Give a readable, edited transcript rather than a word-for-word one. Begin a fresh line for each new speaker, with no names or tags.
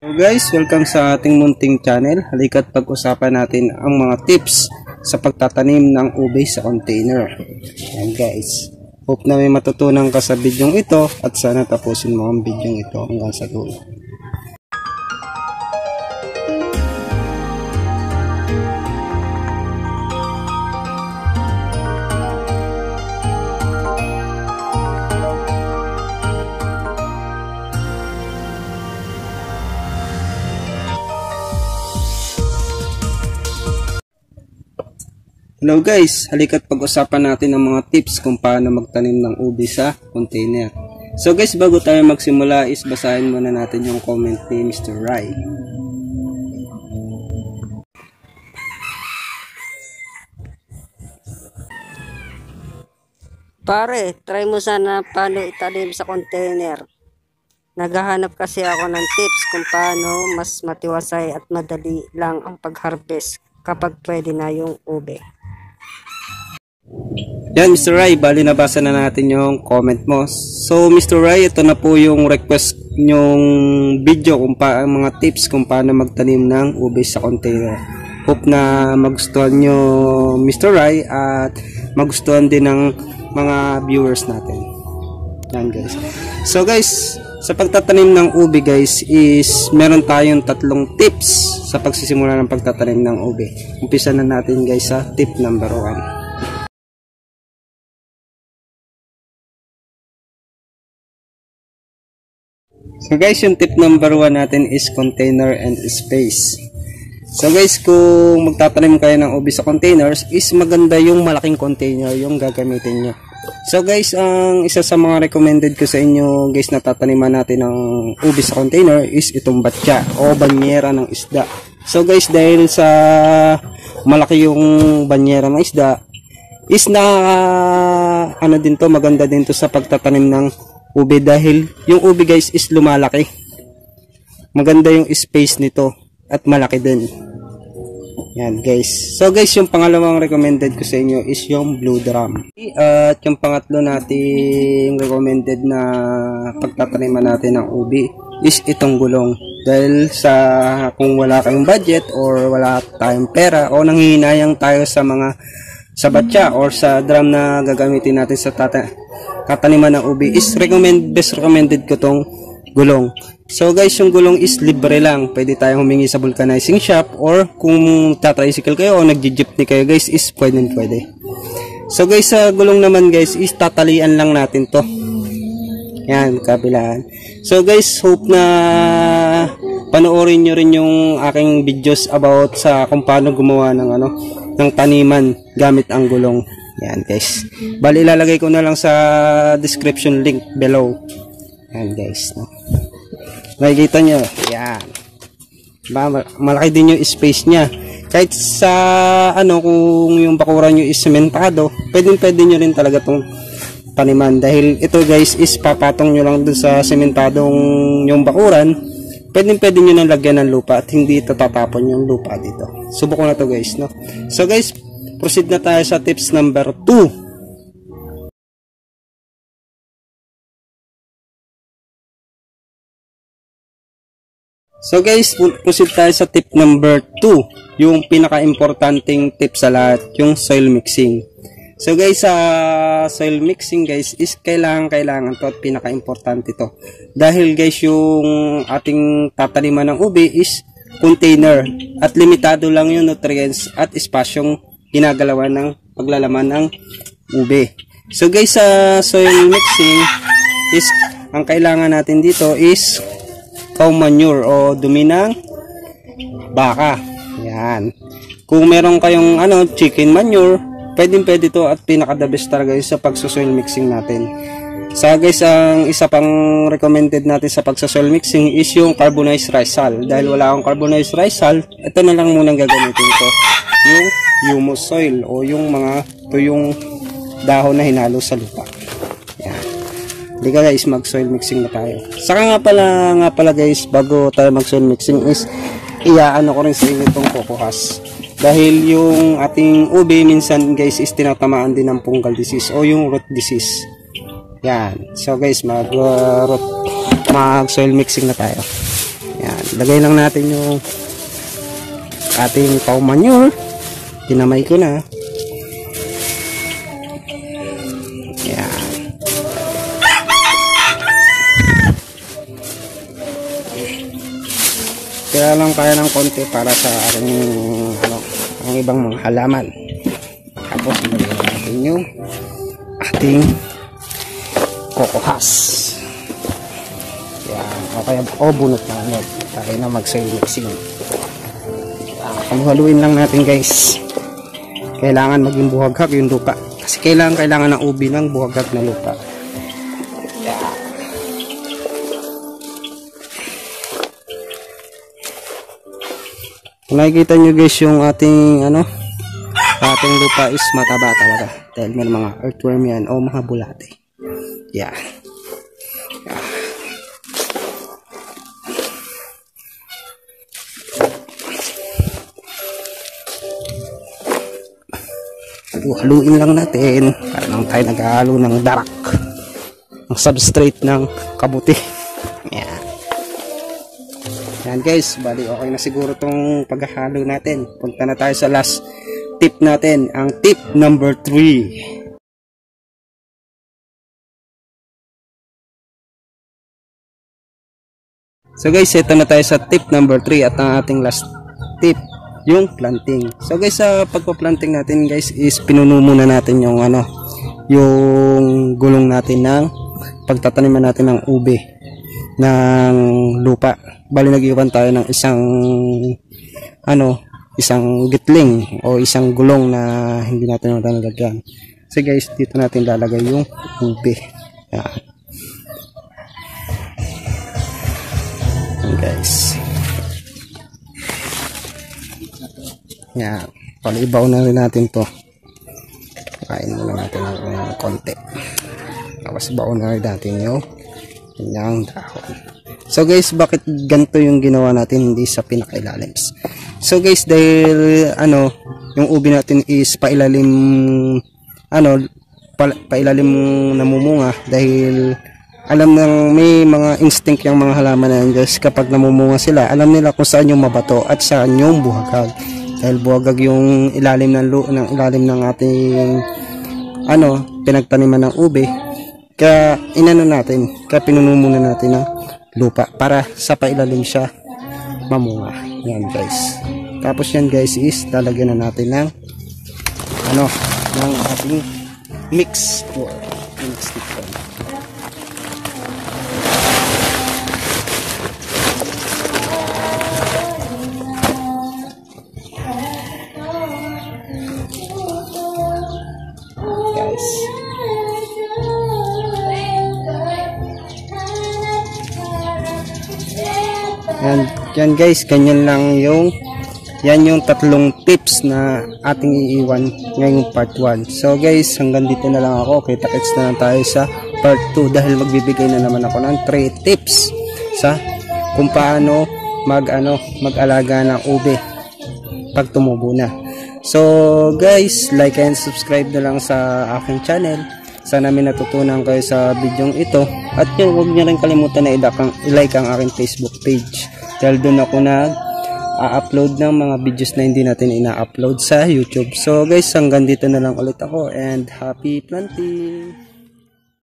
So guys, welcome sa ating munting channel. Halika't pag-usapan natin ang mga tips sa pagtatanim ng ube sa container. Ayan guys, hope na may matutunan ka sa bidyong ito at sana tapusin mo ang bidyong ito hanggang sa dulo. Hello guys, halika't pag-usapan natin ang mga tips kung paano magtanim ng ube sa container. So guys, bago tayo magsimula is basahin muna natin yung comment ni Mr. Rai.
Pare, try mo sana paano itanim sa container. Naghahanap kasi ako ng tips kung paano mas matiwasay at madali lang ang pag-harvest kapag pwede na yung ube.
Yan Mr. Rai, bali nabasa na natin yung comment mo. So Mr. Rai, ito na po yung request nyong video kung mga tips kung paano magtanim ng ube sa container. Hope na magustuhan nyo Mr. Rai at magustuhan din ng mga viewers natin. Yan guys. So guys, sa pagtatanim ng ube guys is meron tayong tatlong tips sa pagsisimula ng pagtatanim ng ube. Umpisa na natin guys sa tip number 1. So guys, yung tip number 1 natin is container and space. So guys, kung magtatanim kayo ng ube sa containers, is maganda yung malaking container yung gagamitin nyo. So guys, ang isa sa mga recommended ko sa inyo guys na tataniman natin ng ube sa container is itong batya o banyera ng isda. So guys, dahil sa malaki yung banyera ng isda, is ano din to, maganda din to sa pagtatanim ng ube dahil yung ube guys is lumalaki. Maganda yung space nito at malaki din. Yan guys. So guys, yung pangalawang recommended ko sa inyo is yung blue drum. At yung pangatlo nating recommended na pagtataniman natin ng ube is itong gulong. Dahil sa kung wala kayong budget or wala tayong pera o nanghihinayang tayo sa batya or sa drum na gagamitin natin sa tataniman ng ube is best recommended ko tong gulong. So guys, yung gulong is libre lang. Pwede tayong humingi sa vulcanizing shop or kung tatricycle kayo o nagji-jeepney kayo guys is pwede. So guys, sa gulong naman guys is tatalian lang natin to. Yan, kabilaan. So guys, hope na panoorin nyo rin yung aking videos about sa kung paano gumawa ng taniman gamit ang gulong. Yan guys. Bali ilalagay ko na lang sa description link below. Yan guys. Nakikita nyo. Yan. Malaki din yung space niya. Kahit sa kung yung bakuran nyo is sementado, pwede nyo rin talaga tong taniman. Dahil ito guys is papatong nyo lang dun sa sementadong yung bakuran. Pwede nyo nang lagyan ng lupa at hindi tatapon yung lupa dito. Subukan na to guys, no? So guys, proceed na tayo sa tips number 2. So guys, proceed tayo sa tip number 2. Yung pinaka-importanting tip sa lahat, yung soil mixing. So guys, sa soil mixing guys is kailangan to at pinaka-importante to. Dahil guys, yung ating tataniman ng ube is container at limitado lang yung nutrients at espasyong ginagalawan ng paglalaman ng ube. So guys, sa soil mixing is ang kailangan natin dito is cow manure o dumi ng baka. Yan. Kung meron kayong chicken manure, pwede to at pinaka-the best talaga sa pagso-soil mixing natin. So guys, ang isa pang recommended natin sa pagso-soil mixing is yung carbonized rice hull. Dahil wala akong carbonized rice hull, ito na lang munang gagamitin ko. Yung humus soil o yung yung dahon na hinalo sa lupa. Yan. Hindi guys, mag-soil mixing na tayo. Saka nga pala guys, bago tayo mag-soil mixing is iyaano ko rin sa inyo itong kukuhas. Dahil yung ating ube minsan guys is tinatamaan din ng fungal disease o yung root disease. Yan. So guys, mag-soil mixing na tayo. Yan. lagay lang natin yung ating cow manure. Tinamay ko na. Yan. Kaya lang kaya ng konti para sa aking ang ibang mga halaman. Tapos lagyan natin yung ating kokohas. Yan. O kaya bunot na ulit. Tayo na mag-mixing. Haluin lang natin guys. Kailangan maging buhaghag yung lupa. Kasi kailangan ng ubi ng buhaghag na lupa. Kung nakikita nyo guys yung ating ating lupa is mataba talaga dahil may mga earthworm yan o mga bulate. Yeah. Haluin lang natin para lang tayo naghahalo ng darak ng substrate ng kabuti. Yan. Yan guys, bali okay na siguro tong paghahalo natin. Punta na tayo sa last tip natin, ang tip number 3. So guys, ito na tayo sa tip number 3 at ang ating last tip, yung planting. So guys, sa pagpa-planting natin guys is pinuno muna natin yung yung gulong natin ng pagtataniman natin ng ube ng lupa. Bali nag-iwan tayo ng isang gitling o isang gulong na hindi natin malalagyan. So guys, dito natin lalagay yung ube. Yan. Yan guys. Yan. Palibaw na rin natin to. Kain muna natin ng konti. Tapos baon na rin natin yung kanyang dahon. So guys, bakit ganito yung ginawa natin hindi sa pinakailalim? So guys, dahil yung ubi natin is pailalim pailalim namumunga dahil alam ng may mga instinct yung mga halaman na yan guys, kapag namumunga sila, alam nila kung saan yung mabato at saan yung buhaghag. Dahil buhaghag yung ilalim ng ating pinagtaniman ng ube. Kaya kaya pinuno muna natin ng lupa para sa pailalim siya mamunga. Yan guys. Tapos yan guys is lalagyan na natin ng ng ating mix stick. Yan guys, ganyan lang yung tatlong tips na ating iiwan ngayong part 1. So guys, hanggang dito na lang ako. Kita-kits na lang tayo sa part 2 dahil magbibigay na naman ako ng 3 tips sa kung paano mag-alaga ng ube pag tumubo na. So guys, like and subscribe na lang sa aking channel. Sana may natutunan kayo sa video ito. At huwag niyo rin kalimutan na i-like ang aking Facebook page. Dahil doon ako nag-upload ng mga videos na hindi natin ina-upload sa YouTube. So guys, hanggang dito na lang ulit ako and happy planting!